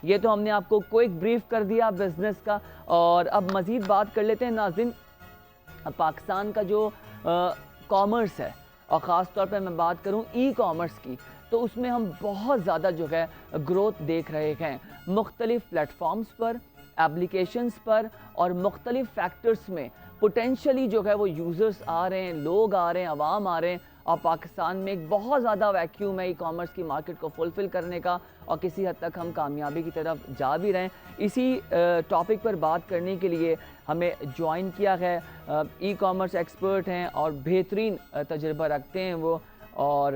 ये तो हमने आपको क्विक ब्रीफ कर दिया बिजनेस का, और अब मज़ीद बात कर लेते हैं नाज़रीन पाकिस्तान का जो कॉमर्स है, और ख़ास तौर पर मैं बात करूं ई कॉमर्स की, तो उसमें हम बहुत ज़्यादा जो है ग्रोथ देख रहे हैं मुख्तलिफ़ प्लेटफॉर्म्स पर, एप्लीकेशंस पर, और मुख्तलिफ़ फैक्टर्स में पोटेंशली जो है वो यूज़र्स आ रहे हैं, लोग आ रहे हैं, अवाम आ रहे हैं, और पाकिस्तान में एक बहुत ज़्यादा वैक्यूम है ई कॉमर्स की मार्केट को फुलफ़िल करने का, और किसी हद तक हम कामयाबी की तरफ जा भी रहे हैं। इसी टॉपिक पर बात करने के लिए हमें ज्वाइन किया है ई कॉमर्स एक्सपर्ट हैं और बेहतरीन तजुर्बा रखते हैं वो, और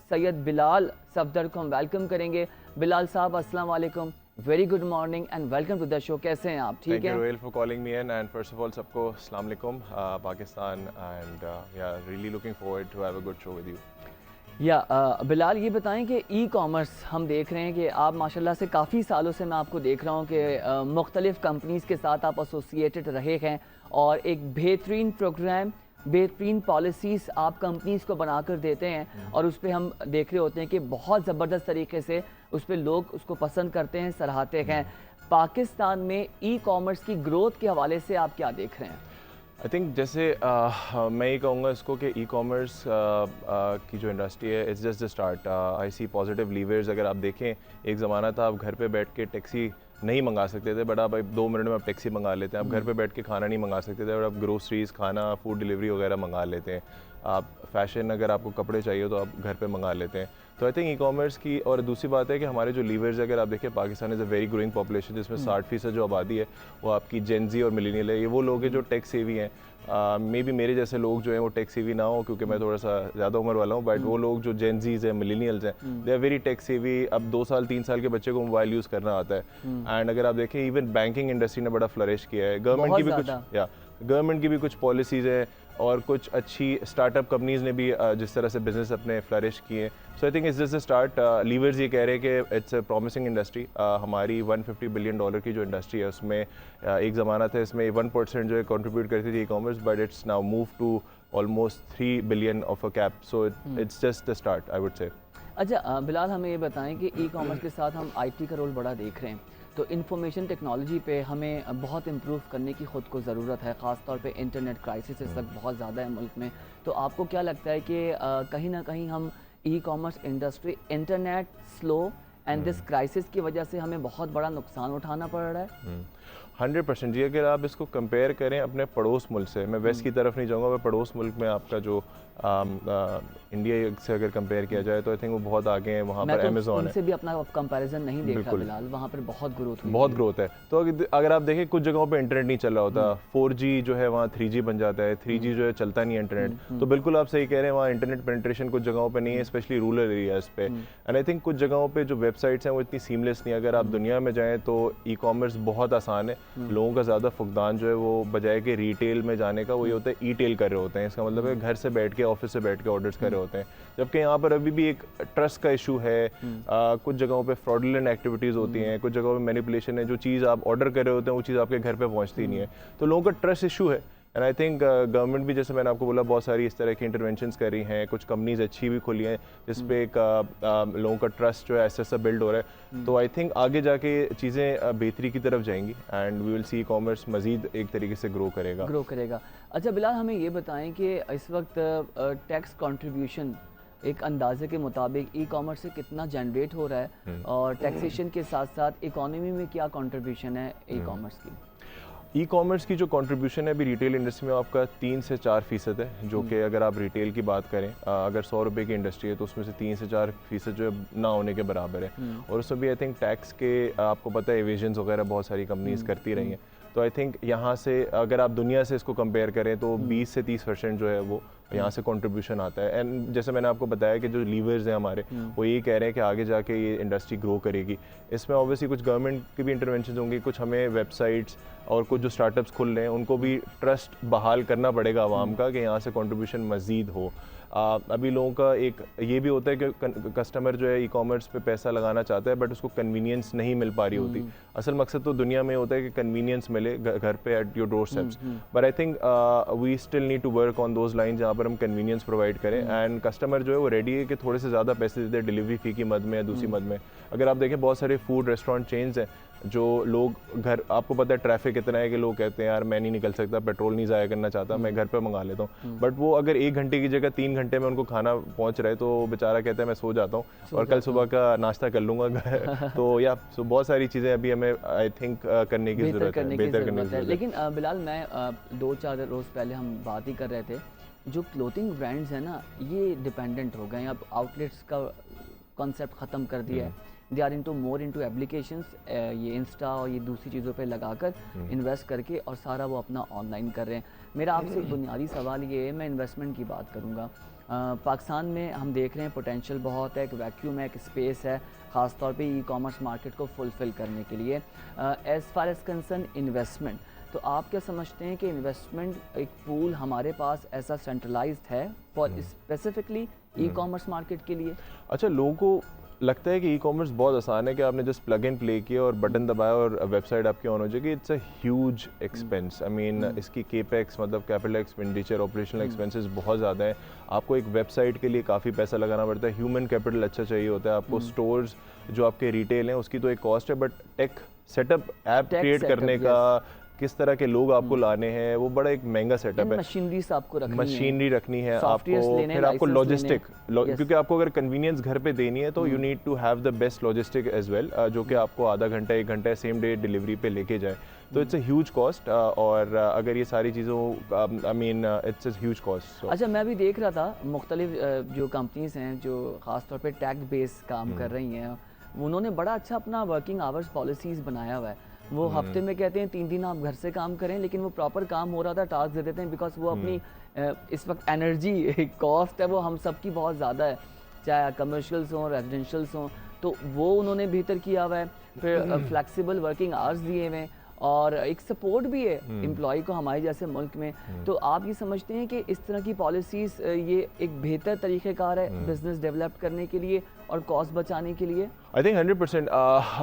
सैयद बिलाल सफदर को हम वेलकम करेंगे। बिलाल साहब अस्सलाम वालेकुम, very good morning and welcome to the show. कैसे हैं आप? ठीक है, thank you Rohail for calling me in, and first of all सबको अस्सलाम वालेकुम Pakistan, and yeah really looking forward to have a good show with you. Yeah Bilal ये बताएं कि ई कॉमर्स हम देख रहे हैं कि आप माशाल्लाह से काफ़ी सालों से मैं आपको देख रहा हूँ कि मुख्तलिफ़ कंपनीज़ के साथ आप एसोसिएटेड रहे हैं, और एक बेहतरीन प्रोग्राम, बेहतरीन पॉलिसीज़ आप कंपनीज़ को बनाकर देते हैं, और उस पर हम देख रहे होते हैं कि बहुत ज़बरदस्त तरीके से उस पर लोग उसको पसंद करते हैं, सराहते हैं। पाकिस्तान में ई कॉमर्स की ग्रोथ के हवाले से आप क्या देख रहे हैं? आई थिंक जैसे मैं ये कहूँगा इसको कि ई कॉमर्स की जो इंडस्ट्री है it's just the start. I see positive levers. अगर आप देखें, एक ज़माना था आप घर पे बैठ के टैक्सी नहीं मंगा सकते थे, बट आप 2 मिनट में आप टैक्सी मंगा लेते हैं। आप घर पे बैठ के खाना नहीं मंगा सकते थे, बट आप ग्रोसरीज, खाना, फूड डिलीवरी वगैरह मंगा लेते हैं। आप फैशन, अगर आपको कपड़े चाहिए तो आप घर पे मंगा लेते हैं। तो आई थिंक ई कॉमर्स की, और दूसरी बात है कि हमारे जो लीवर्स, अगर आप देखें, Pakistan is a very growing population, जिसमें 60% जो आबादी है वो आपकी जेनजी और मिलेनियल है। ये वो लोग हैं जो टेक सेवी हैं। मे बी मेरे जैसे लोग जो हैं वो टेक सेवी ना हो, क्योंकि मैं थोड़ा सा ज़्यादा उम्र वाला हूँ, बट वो लोग जो जेनजीज हैं, मिलेनियल्स हैं, दे आर वेरी टेक सेवी। अब 2 साल 3 साल के बच्चे को मोबाइल यूज़ करना आता है। एंड अगर आप देखें, इवन बैंकिंग इंडस्ट्री ने बड़ा फ्लरिश किया है। गवर्नमेंट की भी कुछ पॉलिसीज़ हैं, और कुछ अच्छी स्टार्टअप कंपनीज़ ने भी जिस तरह से बिजनेस अपने फ्लरिश किए। So I think it's just a start. लीवर्स ये कह रहे हैं कि इट्स अ प्रॉमिसिंग इंडस्ट्री। हमारी $150 बिलियन की जो इंडस्ट्री है उसमें एक ज़माना था इसमें 1% जो है कंट्रीब्यूट करती थी e commerce, but it's now move to almost 3 billion of a cap. So it's just the start, I would say. अच्छा बिलाल, हमें ये बताएं कि ई कॉमर्स के साथ हम आईटी का रोल बड़ा देख रहे हैं, तो इंफॉर्मेशन टेक्नोलॉजी पे हमें बहुत इम्प्रूव करने की ख़ुद को ज़रूरत है, ख़ास तौर पे इंटरनेट क्राइसिस इस वक्त बहुत ज़्यादा है मुल्क में। तो आपको क्या लगता है कि कहीं ना कहीं हम e commerce industry, internet slow and this crisis की वजह से हमें बहुत बड़ा नुकसान उठाना पड़ रहा है? 100% जी। अगर आप इसको कंपेयर करें अपने पड़ोस मुल्क से, मैं वेस्ट की तरफ नहीं जाऊँगा, मैं पड़ोस मुल्क में आपका जो इंडिया से अगर कंपेयर किया जाए तो आई थिंक वो बहुत आगे हैं। वहाँ पर अमेज़ॉन है। उनसे भी अपना कंपैरिजन नहीं देख रहा बिलाल, वहाँ पर बहुत ग्रोथ हुई, बहुत ग्रोथ है। तो अगर आप देखें, कुछ जगहों पे इंटरनेट नहीं चल रहा होता, 4G जो है वहाँ 3G बन जाता है, 3G जो है चलता नहीं है इंटरनेट। तो बिल्कुल आप सही कह रहे हैं, वहाँ इंटरनेट पेनिट्रेशन कुछ जगहों पे नहीं है, स्पेशली रूरल एरियाज़ पे। एंड आई थिंक कुछ जगहों पे जो वेबसाइट्स हैं वो इतनी सीमलेस नहीं है। अगर आप दुनिया में जाएँ तो ई कॉमर्स बहुत आसान है। लोगों का ज़्यादा फुकदान जो है वो बजाय के रिटेल में जाने का वही होता है, ई टेल कर रहे होते हैं। इसका मतलब है घर से बैठ के, ऑफिस से बैठ के ऑर्डर्स कर रहे होते हैं। जबकि यहाँ पर अभी भी एक ट्रस्ट का इशू है। कुछ जगहों पे फ्रॉडुलेंट एक्टिविटीज़ होती हैं, कुछ जगहों पे मैनिपुलेशन है। जो चीज़ आप ऑर्डर कर रहे होते हैं वो चीज़ आपके घर पे पहुँचती नहीं है। तो लोगों का ट्रस्ट इशू है। एंड आई थिंक गवर्नमेंट भी, जैसे मैंने आपको बोला, बहुत सारी इस तरह की इंटरवेंशंस कर रही हैं। कुछ कंपनीज अच्छी भी खुली हैं जिस पे एक लोगों का ट्रस्ट जो है ऐसा ऐसा बिल्ड हो रहा है। तो आई थिंक आगे जाके चीज़ें बेहतरी की तरफ जाएंगी, and we will see commerce मजीद एक तरीके से ग्रो करेगा। अच्छा बिलाल, हमें ये बताएं कि इस वक्त टैक्स कंट्रीब्यूशन एक अंदाजे के मुताबिक ई कॉमर्स से कितना जनरेट हो रहा है, और टैक्सेशन के साथ साथ इकोनॉमी में क्या कंट्रीब्यूशन है ई कॉमर्स की? ई कॉमर्स की जो कंट्रीब्यूशन है अभी रिटेल इंडस्ट्री में आपका 3 से 4% है, जो कि अगर आप रिटेल की बात करें, अगर 100 रुपये की इंडस्ट्री है तो उसमें से 3 से 4% जो है ना होने के बराबर है। और उसमें भी आई थिंक टैक्स के, आपको पता है, एवेजन्स वगैरह बहुत सारी कंपनीज करती रही हैं। तो आई थिंक यहाँ से अगर आप दुनिया से इसको कंपेयर करें तो 20 से 30% जो है वो यहाँ से कंट्रीब्यूशन आता है। एंड जैसे मैंने आपको बताया कि जो लीवर्स हैं हमारे, वो ये कह रहे हैं कि आगे जाके ये इंडस्ट्री ग्रो करेगी। इसमें ऑब्वियसली कुछ गवर्नमेंट की भी इंटरवेंशन होंगी, कुछ हमें वेबसाइट्स और कुछ जो स्टार्टअप्स खुल रहे हैं उनको भी ट्रस्ट बहाल करना पड़ेगा आवाम का, कि यहाँ से कंट्रीब्यूशन मज़ीद हो। अभी लोगों का एक ये भी होता है कि कस्टमर जो है ई कॉमर्स पे पैसा लगाना चाहता है, बट उसको कन्वीनियंस नहीं मिल पा रही होती। असल मकसद तो दुनिया में होता है कि कन्वीनियंस मिले घर पे at your doorsteps, but I think we still need to work on those line जहाँ पर हम कन्वीनियंस प्रोवाइड करें एंड कस्टमर जो है वो रेडी है कि थोड़े से ज़्यादा पैसे देते हैं डिलीवरी फ़ी की मद में या दूसरी मद में। अगर आप देखें बहुत सारे फूड रेस्टोरेंट चेन्स हैं जो लोग घर, आपको पता है ट्रैफिक इतना है कि लोग कहते हैं यार मैं नहीं निकल सकता, पेट्रोल नहीं ज़ाया करना चाहता, मैं घर पे मंगा लेता हूँ, बट वो अगर 1 घंटे की जगह 3 घंटे में उनको खाना पहुँच रहा है तो बेचारा कहता है मैं सो जाता हूँ और कल सुबह का नाश्ता कर लूँगा। तो या बहुत सारी चीज़ें अभी हमें आई थिंक करने की ज़रूरत है, बेहतर करने की ज़रूरत है। लेकिन बिलाल, मैं 2-4 रोज़ पहले हम बात ही कर रहे थे, जो क्लोथिंग ब्रांड्स हैं ना ये डिपेंडेंट हो गए हैं, अब आउटलेट्स का कॉन्सेप्ट ख़त्म कर दिया है। They are into more into applications, ये इंस्टा और ये दूसरी चीज़ों पे लगाकर इन्वेस्ट करके और सारा वो अपना ऑनलाइन कर रहे हैं। मेरा आपसे एक बुनियादी सवाल ये है, मैं इन्वेस्टमेंट की बात करूँगा। पाकिस्तान में हम देख रहे हैं पोटेंशियल बहुत है, एक वैक्यूम है, एक स्पेस है, ख़ास तौर पे ई कॉमर्स मार्केट को फुलफ़िल करने के लिए। As far as concern investment, तो आप क्या समझते हैं कि इन्वेस्टमेंट एक पूल हमारे पास ऐसा सेंट्रलाइज्ड है for specifically e commerce market के लिए? अच्छा, लोगों को लगता है कि ई कॉमर्स बहुत आसान है कि आपने जस्ट प्लग इन प्ले किया और बटन दबाया और वेबसाइट आपकी ऑन हो जाएगी। It's a huge expense, I mean इसकी केपेक्स मतलब कैपिटल एक्सपेंडिचर, ऑपरेशनल एक्सपेंसेस बहुत ज़्यादा है। आपको एक वेबसाइट के लिए काफ़ी पैसा लगाना पड़ता है, ह्यूमन कैपिटल अच्छा चाहिए होता है आपको, स्टोर्स जो आपके रिटेल हैं उसकी तो एक कॉस्ट है, but tech setup, app create करने का, किस तरह के लोग आपको लाने हैं, वो बड़ा एक महंगा सेटअप है। मशीनरीज आपको रखनी है, मशीनरी रखनी है आपको, फिर आपको लॉजिस्टिक, क्योंकि आपको अगर कन्वीनियंस घर पे देनी है तो you need to have the best logistic as well, जो कि आपको आधा घंटा 1 घंटा सेम डे डिलीवरी पे लेके जाए। तो इट्स अ ह्यूज कॉस्ट, और अगर ये सारी चीज़ों, I mean it's a huge cost. अच्छा, मैं भी देख रहा था मुख्तलिफ जो कंपनीज हैं जो ख़ास तौर पे टैग बेस काम कर रही हैं, उन्होंने बड़ा अच्छा अपना वर्किंग आवर्स पॉलिसीज़ बनाया हुआ है। वो हफ्ते में कहते हैं 3 दिन आप घर से काम करें, लेकिन वो प्रॉपर काम हो रहा था, टास्क दे देते हैं, बिकॉज वो अपनी इस वक्त एनर्जी कॉस्ट है वो हम सब की बहुत ज़्यादा है, चाहे कमर्शियल्स हों, रेजिडेंशल्स हों, तो वो उन्होंने बेहतर किया हुआ है। फिर फ्लेक्सिबल वर्किंग आवर्स दिए हुए हैं और एक सपोर्ट भी है एम्प्लॉय को हमारे जैसे मुल्क में। तो आप ये समझते हैं कि इस तरह की पॉलिसीज़ ये एक बेहतर तरीक़ेकार है बिज़नेस डेवलप करने के लिए और कॉस्ट बचाने के लिए? I think 100%।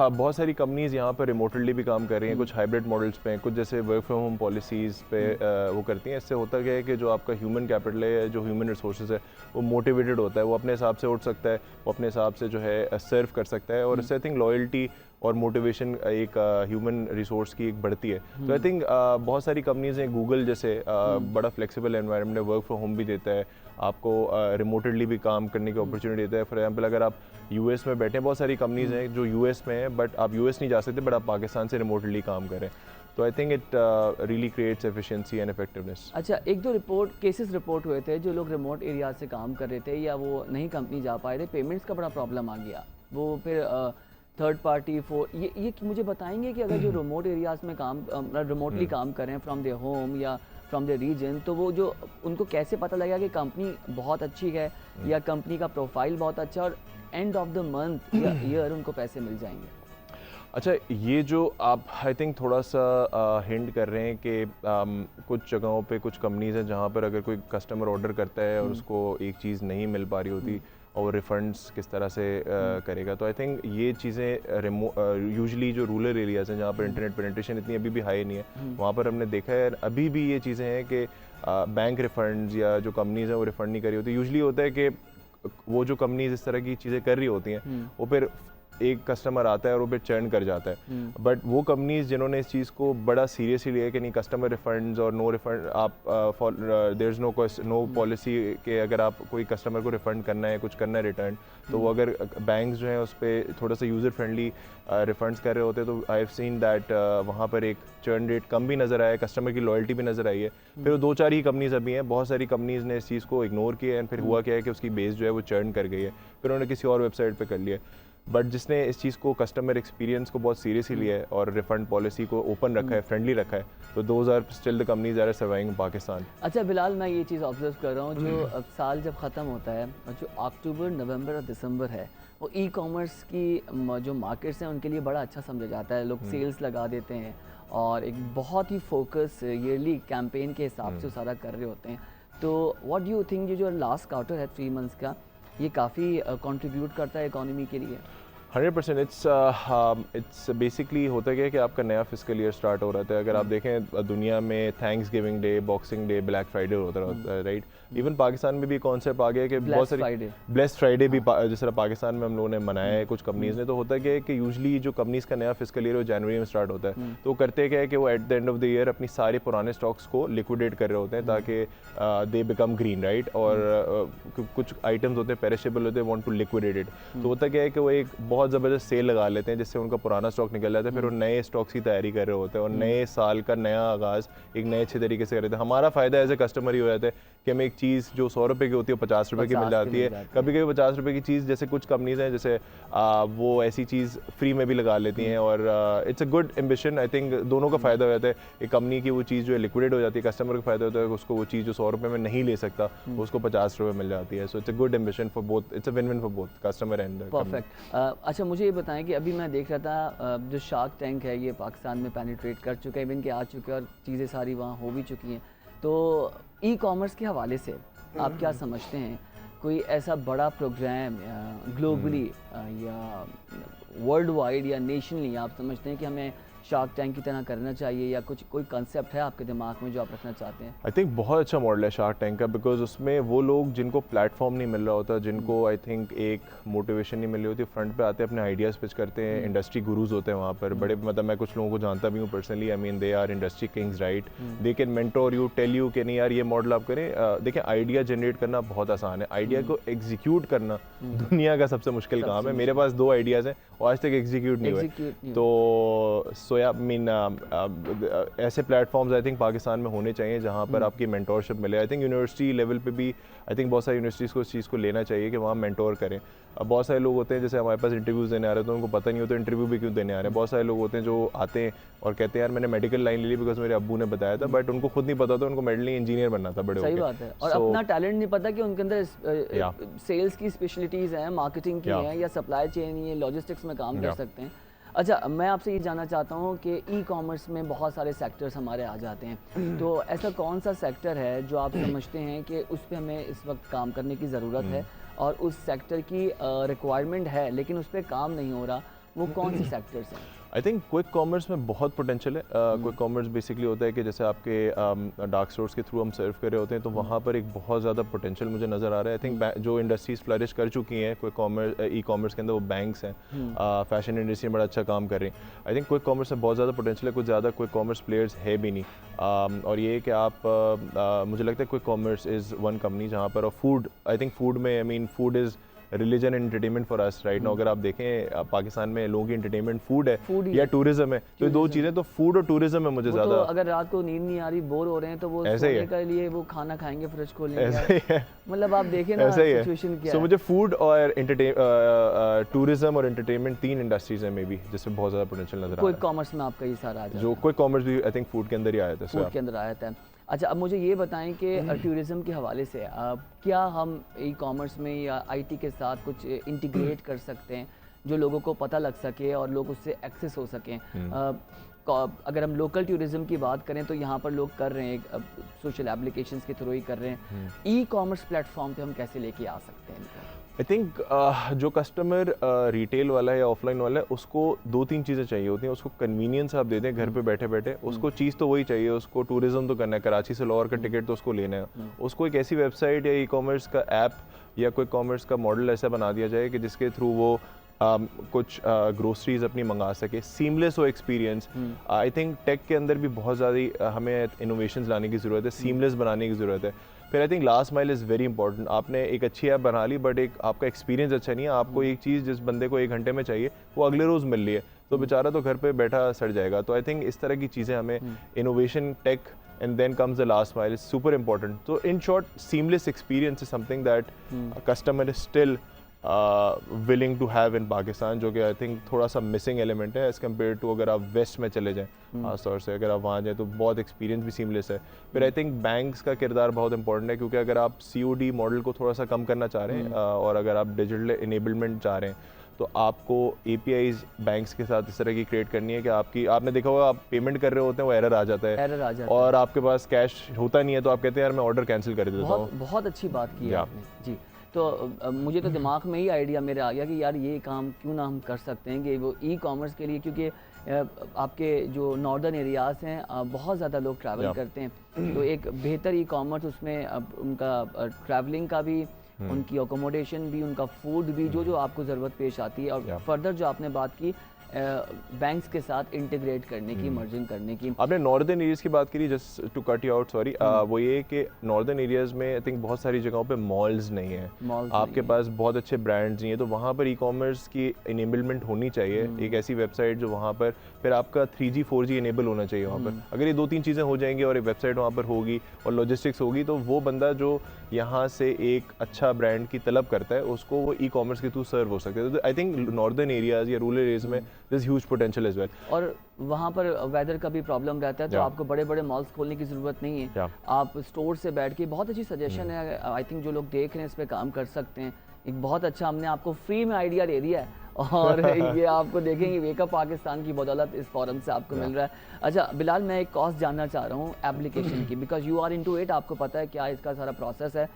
बहुत सारी कंपनीज़ यहाँ पर रिमोटली भी काम कर रही हैं, कुछ हाइब्रिड मॉडल्स पे, कुछ जैसे वर्क फ्रॉम होम पॉलिसीज़ पे वो करती हैं। इससे होता क्या है कि जो आपका ह्यूमन कैपिटल है, जो ह्यूमन रिसोर्सेज है, वो मोटिवेटेड होता है, वो अपने हिसाब से उठ सकता है, वो अपने हिसाब से जो है सर्व कर सकता है, और इससे आई थिंक लॉयल्टी और मोटिवेशन एक ह्यूमन रिसोर्स की एक बढ़ती है। तो आई थिंक बहुत सारी कंपनीज़ हैं, गूगल जैसे बड़ा फ्लेक्सिबल एनवायरनमेंट है, वर्क फ्रॉम होम भी देता है आपको, रिमोटली भी काम करने की अपॉर्चुनिटी देता है। फॉर एग्जांपल अगर आप यूएस में बैठे हैं, बहुत सारी कंपनीज़ हैं जो यूएस में हैं बट आप यूएस नहीं जा सकते, बट आप पाकिस्तान से रिमोटली काम करें। तो I think it really creates efficiency and effectiveness. अच्छा, 1-2 केसेस रिपोर्ट हुए थे जो लोग रिमोट एरिया से काम कर रहे थे या वो नहीं कंपनी जा पाए थे, पेमेंट्स का बड़ा प्रॉब्लम आ गया, वो फिर थर्ड पार्टी ये मुझे बताएंगे कि अगर जो रिमोट एरियाज़ में काम रिमोटली काम करें फ्रॉम देयर होम या फ्रॉम द रीजन, तो वो जो उनको कैसे पता लगेगा कि कंपनी बहुत अच्छी है या कंपनी का प्रोफाइल बहुत अच्छा और एंड ऑफ द मंथ या ईयर उनको पैसे मिल जाएंगे? अच्छा, ये जो आप आई थिंक थोड़ा सा हिंट कर रहे हैं कि कुछ जगहों पे कुछ कंपनीज़ हैं जहाँ पर अगर कोई कस्टमर ऑर्डर करता है और उसको एक चीज़ नहीं मिल पा रही होती और रिफ़ंड्स किस तरह से करेगा। तो आई थिंक ये चीज़ें यूजुअली जो रूरल एरियाज़ हैं जहाँ पर इंटरनेट पेनिट्रेशन इतनी अभी भी हाई नहीं है, वहाँ पर हमने देखा है अभी भी ये चीज़ें हैं कि बैंक रिफ़ंड्स या जो कंपनीज़ हैं वो रिफ़ंड नहीं करी होती। यूजुअली होता है कि वो जो कंपनीज इस तरह की चीज़ें कर रही होती हैं वो फिर एक कस्टमर आता है और वो फिर चर्न कर जाता है, बट वो कंपनीज जिन्होंने इस चीज़ को बड़ा सीरियसली लिया कि नहीं कस्टमर रिफंड्स और नो रिफंड, आप देयर इज़ नो पॉलिसी कि अगर आप कोई कस्टमर को रिफंड करना है, कुछ करना है रिटर्न, तो वो अगर बैंक्स जो हैं उस पर थोड़ा सा यूज़र फ्रेंडली रिफंड्स कर रहे होते हैं, तो आई हैव सीन दैट वहाँ पर एक चर्न रेट कम भी नज़र आया, कस्टमर की लॉयल्टी भी नज़र आई है। फिर वो 2-4 ही कंपनीज अभी हैं, बहुत सारी कंपनीज ने इस चीज़ को इग्नोर किया एंड फिर हुआ क्या है कि उसकी बेस जो है वो चर्न कर गई है, फिर उन्होंने किसी और वेबसाइट पर कर लिया। बट जिसने इस चीज़ को कस्टमर एक्सपीरियंस को बहुत सीरियसली लिया है और रिफंड पॉलिसी को ओपन रखा है, फ्रेंडली रखा है, तो those are still the companies are surviving in Pakistan. अच्छा बिलाल, मैं ये चीज़ ऑब्जर्व कर रहा हूँ, जो अब साल जब ख़त्म होता है और जो अक्टूबर, नवंबर और दिसंबर है, वो ई कॉमर्स की जो मार्केट्स हैं उनके लिए बड़ा अच्छा समझा जाता है। लोग सेल्स लगा देते हैं और एक बहुत ही फोकस ईयरली कैंपेन के हिसाब से सारा कर रहे होते हैं। तो व्हाट डू यू थिंक, जो लास्ट क्वार्टर है 3 मंथ्स का, ये काफ़ी कंट्रीब्यूट करता है इकोनॉमी के लिए? 100% इट्स बेसिकली होता क्या है कि आपका नया फिस्कल ईयर स्टार्ट हो रहा था। अगर आप देखें दुनिया में thanks giving day, boxing day, black Friday होता रहता है, राइट। इवन पाकिस्तान में भी कॉन्सेप्ट आ गया कि बहुत सारी ब्लेस्ड फ्राइडे भी जिस तरह पाकिस्तान में हम लोगों ने मनाया है कुछ कंपनीज ने। तो होता क्या है कि यूजली जो कंपनीज का नया फिस्कल ईयर जनवरी में स्टार्ट होता है, तो करते क्या है कि वो eight the end of the year अपनी सारे पुराने स्टॉक्स को लिक्विडेट कर रहे होते हैं ताकि दे बिकम ग्रीन, राइट। और कुछ आइटम्स होते हैं पेरिशेबल होते हैं, वांट टू लिक्विडेट इट। तो होता क्या है कि वो एक बहुत ज़बरदस्त सेल लगा लेते हैं जिससे उनका पुराना स्टॉक निकल जाता है, फिर वो नए स्टॉक्स की तैयारी कर रहे होते हैं और नए साल का नया आगाज़ एक नए अच्छे तरीके से कर रहे थे। हमारा फ़ायदा एज ए कस्टमर ही हो जाता है कि हमें एक चीज़ जो 100 रुपये की होती है 50 रुपये की मिल जाती है। कभी कभी 50 रुपये की चीज़, जैसे कुछ कंपनीज हैं जैसे वो ऐसी चीज़ फ्री में भी लगा लेती हैं और it's a good ambition. I think दोनों का फ़ायदा हो जाता है। एक कंपनी की वो चीज़ जो है लिक्विडेट हो जाती है, कस्टमर का फ़ायदा होता है उसको वो चीज़ जो 100 रुपये में नहीं ले सकता उसको 50 रुपये मिल जाती है। So it's a good ambition for both, it's a win win for both customer and perfect. अच्छा, मुझे ये बताएं कि अभी मैं देख रहा था जो शार्क टैंक है ये पाकिस्तान में पेनिट्रेट कर चुका है, इवन के आ चुके हैं और चीज़ें सारी वहाँ हो भी चुकी हैं। तो ई कॉमर्स के हवाले से आप क्या समझते हैं, कोई ऐसा बड़ा प्रोग्राम ग्लोबली या वर्ल्ड वाइड या नेशनली आप समझते हैं कि हमें शार्क टैंक की तरह करना चाहिए, या कुछ कोई कंसेप्ट है आपके दिमाग में जो आप रखना चाहते हैं? आई थिंक बहुत अच्छा मॉडल है शार्क टैंक का, बिकॉज उसमें वो लोग जिनको प्लेटफॉर्म नहीं मिल रहा होता, जिनको आई थिंक एक मोटिवेशन नहीं मिल रही होती, फ्रंट पे आते हैं, अपने आइडियाज़ पिच करते हैं। इंडस्ट्री गुरुज होते हैं वहाँ पर बड़े, मतलब मैं कुछ लोगों को जानता भी हूँ personally. I mean they are industry kings, right. They can mentor you, tell you कि नहीं यार ये मॉडल आप करें। देखिए आइडिया जनरेट करना बहुत आसान है, आइडिया को एग्जीक्यूट करना दुनिया का सबसे मुश्किल काम है। मेरे पास 2 आइडियाज़ हैं और आज तक एग्जीक्यूट नहीं हुए। तो सोया मीन ऐसे प्लेटफॉर्म्स आई थिंक पाकिस्तान में होने चाहिए जहाँ पर आपकी मेंटोरशिप मिले। आई थिंक यूनिवर्सिटी लेवल पे भी आई थिंक बहुत सारी यूनिवर्सिटीज़ को इस चीज़ को लेना चाहिए कि वहाँ मेंटोर करें। अब बहुत सारे लोग होते हैं जैसे हमारे पास इंटरव्यूज़ देने आ रहे हैं तो उनको पता नहीं होता इंटरव्यू भी क्यों देने आ रहे हैं। बहुत सारे लोग होते हैं जो आते हैं और कहते हैं यार मैंने मेडिकल लाइन ले ली बिकॉज मेरे अब्बू ने बताया था, बट उनको खुद नहीं पता था, उनको मेडिकल इंजीनियर बनना था बड़े होके। सही बात है। और अपना टैलेंट नहीं पता कि उनके अंदर सेल्स की स्पेशलिटीज़ हैं, मार्केटिंग की हैं, या सप्लाई चेन या लॉजिस्टिक्स में काम कर सकते हैं। अच्छा, मैं आपसे ये जानना चाहता हूँ कि ई कॉमर्स में बहुत सारे सेक्टर्स हमारे आ जाते हैं, तो ऐसा कौन सा सेक्टर है जो आप समझते हैं कि उस पर हमें इस वक्त काम करने की ज़रूरत है और उस सेक्टर की रिक्वायरमेंट है लेकिन उस पर काम नहीं हो रहा, वो कौन से सेक्टर्स हैं? आई थिंक क्विक कॉमर्स में बहुत पोटेंशियल है। क्विक कॉमर्स बेसिकली होता है कि जैसे आपके डार्क स्टोर्स के थ्रू हम सर्व कर रहे होते हैं, तो वहाँ पर एक बहुत ज़्यादा पोटेंशियल मुझे नज़र आ रहा है। आई थिंक जो इंडस्ट्रीज फ्लरिश कर चुकी हैं क्विक कॉमर्स ई कॉमर्स के अंदर, वो बैंक्स हैं, फैशन इंडस्ट्री में बड़ा अच्छा काम कर रही हैं। आई थिंक क्विक कॉमर्स में बहुत ज़्यादा पोटेंशियल है, कुछ ज़्यादा क्विक कॉमर्स प्लेयर्स है भी नहीं। और ये कि आप मुझे लगता है quick commerce is one company जहाँ पर, और फूड, आई थिंक फूड में, I mean food is religion and entertainment for us right now. अगर आप देखें पाकिस्तान में लोगों की एंटरटेनमेंट फूड है या टूरिज्म है, तो 2 चीज़ें, तो फूड और टूरिज्म है मुझे ज़्यादा। तो अगर रात को नींद नहीं आ रही, बोर हो रहे हैं, तो वो सोने के लिए वो खाना खाएंगे, फ्रिज खोलेंगे, मतलब आप देखें ना सिचुएशन क्या है। सो मुझे फूड और टूरिज्म और एंटरटेनमेंट 3 इंडस्ट्रीज हैं मे बी जिसमें बहुत ज़्यादा पोटेंशियल नजर आ रहा है। क्विक कॉमर्स में आपका ये सारा आ जाता है, जो क्विक कॉमर्स भी आई थिंक फूड के अंदर ही आया था, फूड के अंदर आया था। अच्छा, अब मुझे ये बताएं कि टूरिज़्म के हवाले से क्या हम ई कॉमर्स में या आईटी के साथ कुछ इंटीग्रेट कर सकते हैं जो लोगों को पता लग सके और लोग उससे एक्सेस हो सकें? अगर हम लोकल टूरिज़्म की बात करें तो यहाँ पर लोग कर रहे हैं, सोशल एप्लीकेशंस के थ्रू ही कर रहे हैं। ई कॉमर्स प्लेटफॉर्म पे हम कैसे लेके आ सकते हैं? आई थिंक जो कस्टमर रिटेल वाला है या ऑफलाइन वाला है, उसको 2-3 चीज़ें चाहिए होती हैं। उसको कन्वीनियंस आप देते हैं घर पे बैठे बैठे, उसको चीज़ तो वही चाहिए, उसको टूरिज्म तो करना है, कराची से लाहौर का टिकट तो उसको लेना है, उसको एक ऐसी वेबसाइट या ई कॉमर्स का ऐप या कोई कॉमर्स का मॉडल ऐसा बना दिया जाए कि जिसके थ्रू वो कुछ ग्रोसरीज अपनी मंगा सके, सीमलेस हो एक्सपीरियंस। आई थिंक टेक के अंदर भी बहुत ज़्यादा हमें इनोवेशंस लाने की ज़रूरत है, सीमलेस बनाने की ज़रूरत है। फिर I think last mile is very important. आपने एक अच्छी ऐप बना ली बट एक आपका एक्सपीरियंस अच्छा नहीं है, आपको एक चीज़ जिस बंदे को 1 घंटे में चाहिए वो अगले रोज़ मिल रही है, तो बेचारा तो घर पे बैठा सड़ जाएगा। तो आई थिंक इस तरह की चीज़ें हमें innovation, tech and then comes the last mile is super important. So in short, seamless experience is something that a customer is still willing to have in Pakistan, जो कि आई थिंक थोड़ा सा missing element है as compare to अगर आप waste में चले जाएँ। खास तौर से अगर आप वहाँ जाएँ तो बहुत एक्सपीरियंस भी सीमलेस है। फिर आई थिंक बैंक्स का किरदार बहुत इंपॉर्टेंट है, क्योंकि अगर आप COD मॉडल को थोड़ा सा कम करना चाह रहे हैं और अगर आप डिजिटल इनेबलमेंट चाह रहे हैं, तो आपको APIs बैंक्स के साथ इस तरह की क्रिएट करनी है कि आपने देखा होगा आप पेमेंट कर रहे होते हैं, वो एरर आ जाता है और आपके पास कैश होता नहीं है, तो आप कहते हैं यार मैं ऑर्डर कैंसिल कर देता हूँ। बहुत अच्छी बात की है आपने जी। तो मुझे तो दिमाग में ही आइडिया मेरे आ गया कि यार ये काम क्यों ना हम कर सकते हैं कि वो ई कॉमर्स के लिए, क्योंकि आपके जो नॉर्दर्न एरियाज़ हैं बहुत ज़्यादा लोग ट्रैवल करते हैं, तो एक बेहतर ई कॉमर्स उसमें उनका ट्रैवलिंग का भी, उनकी अकोमोडेशन भी, उनका फूड भी, जो जो आपको ज़रूरत पेश आती है, और फर्दर जो आपने बात की बैंक्स के साथ इंटीग्रेट करने की, मर्जिंग करने की। आपने नॉर्दर्न एरियाज़ की बात करी, just to cut you out sorry, वो ये कि नॉर्दर्न एरियाज़ में आई थिंक बहुत सारी जगहों पे मॉल्स नहीं है, आपके पास बहुत अच्छे ब्रांड्स नहीं है, तो वहाँ पर ई कॉमर्स की इनेबलमेंट होनी चाहिए, एक ऐसी वेबसाइट जो वहाँ पर फिर आपका 3G 4G इनेबल होना चाहिए वहाँ पर। अगर ये 2-3 चीज़ें हो जाएंगी और एक वेबसाइट वहाँ पर होगी और लॉजिस्टिक्स होगी, तो वो बंदा जो यहाँ से एक अच्छा ब्रांड की तलब करता है उसको वो ई कॉमर्स के थ्रू सर्व हो सकते हैं। तो आई थिंक नॉर्दर्न एरियाज़ या रूरल एरियाज़ में this huge potential as well. और वहाँ पर वेदर का भी प्रॉब्लम रहता है, तो आपको बड़े बड़े मॉल्स खोलने की ज़रूरत नहीं है, आप स्टोर से बैठ के, बहुत अच्छी सजेशन है, आई थिंक जो लोग देख रहे हैं इस पर काम कर सकते हैं। एक बहुत अच्छा हमने आपको फ्री में आइडिया दे दिया है और ये आपको देखेंगे वेकअप पाकिस्तान की बदौलत इस फोरम से आपको मिल रहा है। अच्छा बिलाल, मैं एक कॉस्ट जानना चाह रहा हूँ एप्लीकेशन की, because you are into it, आपको पता है क्या इसका सारा प्रोसेस है।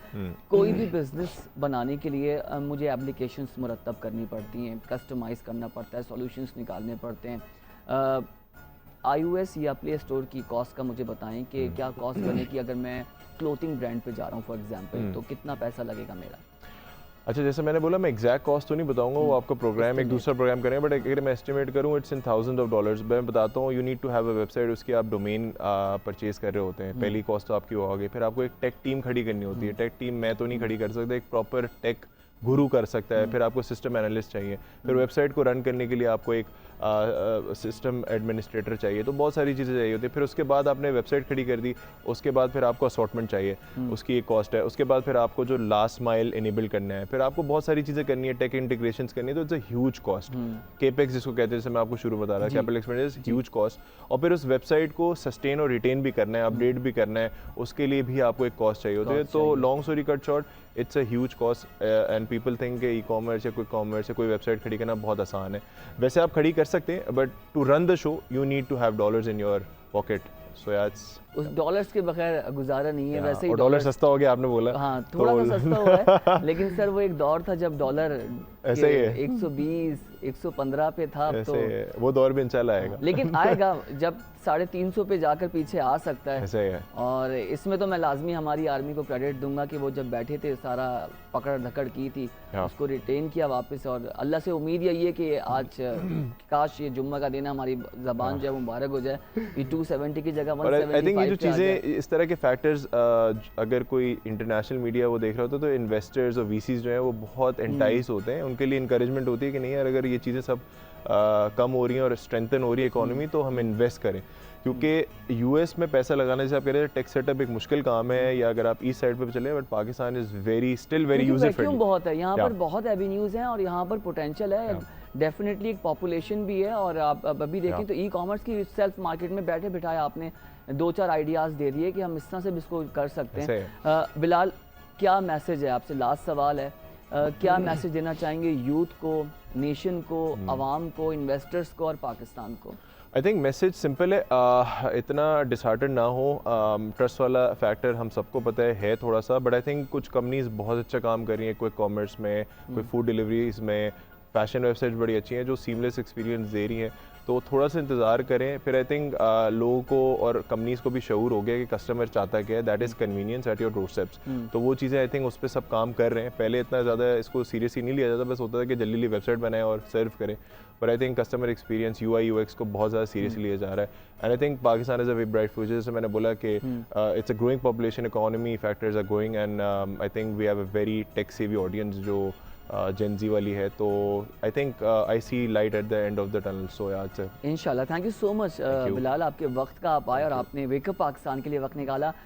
कोई भी बिजनेस बनाने के लिए मुझे एप्लीकेशंस मुरतब करनी पड़ती हैं, कस्टमाइज़ करना पड़ता है, सॉल्यूशंस निकालने पड़ते हैं। iOS या प्ले स्टोर की कॉस्ट का मुझे बताएं कि क्या कॉस्ट बनेगी अगर मैं क्लोथिंग ब्रांड पे जा रहा हूँ फॉर एग्जांपल, तो कितना पैसा लगेगा मेरा? अच्छा, जैसे मैंने बोला मैं एग्जैक्ट कॉस्ट तो नहीं बताऊंगा, वो आपका प्रोग्राम एक दूसरा प्रोग्राम करें, बट अगर मैं एस्टिमेट करूँ it's in thousand of dollars. मैं बताता हूँ, you need to have a website, उसकी आप डोमेन परचेज कर रहे होते हैं, पहली कॉस्ट तो आपकी वो आ गई। फिर आपको एक टेक टीम खड़ी करनी होती है, टेक टीम मैं तो नहीं खड़ी कर सकता, एक प्रॉपर टेक गुरु कर सकता है। फिर आपको सिस्टम एनालिस्ट चाहिए, फिर वेबसाइट को रन करने के लिए आपको एक सिस्टम एडमिनिस्ट्रेटर चाहिए, तो बहुत सारी चीज़ें चाहिए होती है। फिर उसके बाद आपने वेबसाइट खड़ी कर दी, उसके बाद फिर आपको असॉर्टमेंट चाहिए, उसकी एक कॉस्ट है। उसके बाद फिर आपको जो लास्ट माइल इनेबल करना है, फिर आपको बहुत सारी चीज़ें करनी है, टेक इंटीग्रेशंस करनी है, तो it's a huge cost. Capex जिसको कहते हैं, जैसे मैं आपको शुरू बता रहा, कैपिटल एक्सपेंडिचर ह्यूज कॉस्ट। और फिर उस वेबसाइट को सस्टेन और रिटेन भी करना है, अपडेट भी करना है, उसके लिए भी आपको एक कॉस्ट चाहिए होती है। तो long story cut short, it's a huge cost and people think e commerce या कोई कॉमर्स या कोई वेबसाइट खड़ी करना बहुत आसान है। वैसे आप खड़ी कर सकते हैं, but to run the show you need to have dollars in your pocket. So यार उस डॉलर्स के बगैर गुजारा नहीं है। वैसे ही डॉलर सस्ता हो गया आपने बोला, हाँ थोड़ा सा सस्ता हुआ है, लेकिन सर वो एक दौर था जब डॉलर ऐसे ही है 120 115 पे था, तो वो दौर भी इंशाल्लाह आएगा। लेकिन आएगा जब 350 पे जाकर पीछे आ सकता है। ऐसे ही है। और इसमें तो मैं लाजमी हमारी आर्मी को क्रेडिट दूंगा कि वो जब बैठे थे सारा पकड़ धकड़ की थी, उसको रिटेन किया वापस। और अल्लाह से उम्मीद यही है कि आज काश ये जुम्मा का दिन हमारी ज़बान जो है मुबारक हो जाए, ये 270 की जगह 175 आई थिंक ये जो चीज़ें इस तरह के फैक्टर्स अगर कोई इंटरनेशनल मीडिया वो देख रहा होता तो इन्वेस्टर्स और वीसीज जो हैं वो बहुत एंटाइज होते हैं, उनके लिए इंकरेजमेंट होती है कि नहीं यार अगर ये चीज़ें सब कम हो रही हैं और स्ट्रेंथन हो रही है इकोनॉमी, तो हम इन्वेस्ट करें। क्योंकि यूएस में पैसा लगाने से आप कह रहे हैं टेक सेटअप एक मुश्किल काम है, या अगर आप ईस्ट साइड पे चले, but Pakistan is still very user friendly. बहुत है यहाँ पर, बहुत एवेन्यूज हैं और यहाँ पर पोटेंशियल है, डेफिनेटली एक पॉपुलेशन भी है। और आप अभी देखें तो ई कॉमर्स की सेल्फ मार्केट में बैठे बिठाए आपने 2-4 आइडियाज़ दे दिए कि हम इस तरह से भी इसको कर सकते हैं। बिलाल, क्या मैसेज है आपसे, लास्ट सवाल है, क्या मैसेज देना चाहेंगे यूथ को, नेशन को, आवाम को, इन्वेस्टर्स को और पाकिस्तान को? आई थिंक मैसेज सिंपल है, इतना डिसहार्टेड ना हो। ट्रस्ट वाला फैक्टर हम सबको पता है थोड़ा सा, बट आई थिंक कुछ कंपनीज बहुत अच्छा काम कर रही हैं, कोई कॉमर्स में, कोई फूड डिलीवरीज में, फैशन वेबसाइट बड़ी अच्छी हैं जो सीमलेस एक्सपीरियंस दे रही हैं, तो थोड़ा सा इंतज़ार करें। फिर आई थिंक लोगों को और कंपनीज़ को भी शऊर हो गया कि कस्टमर चाहता क्या है, that is convenience at your doorsteps. तो वो चीज़ें आई थिंक उस पर सब काम कर रहे हैं। पहले इतना ज़्यादा इसको सीरियसली नहीं लिया जाता, बस होता था कि जल्दी वेबसाइट बनाए और सर्व करें, but I think customer experience UI UX को बहुत ज़्यादा सीरियसली लिया जा रहा है। And I think Pakistan is a very bright future. जैसे मैंने बोला कि it's a growing population, economy factors are growing, and I think we have a very tech savvy audience जो जेनजी वाली है, तो I think I see light at the end of the tunnel. So यार इंशाल्लाह। Thank you so much Bilal, आपके वक्त का आप आए और आपने वेकअप पाकिस्तान के लिए वक्त निकाला।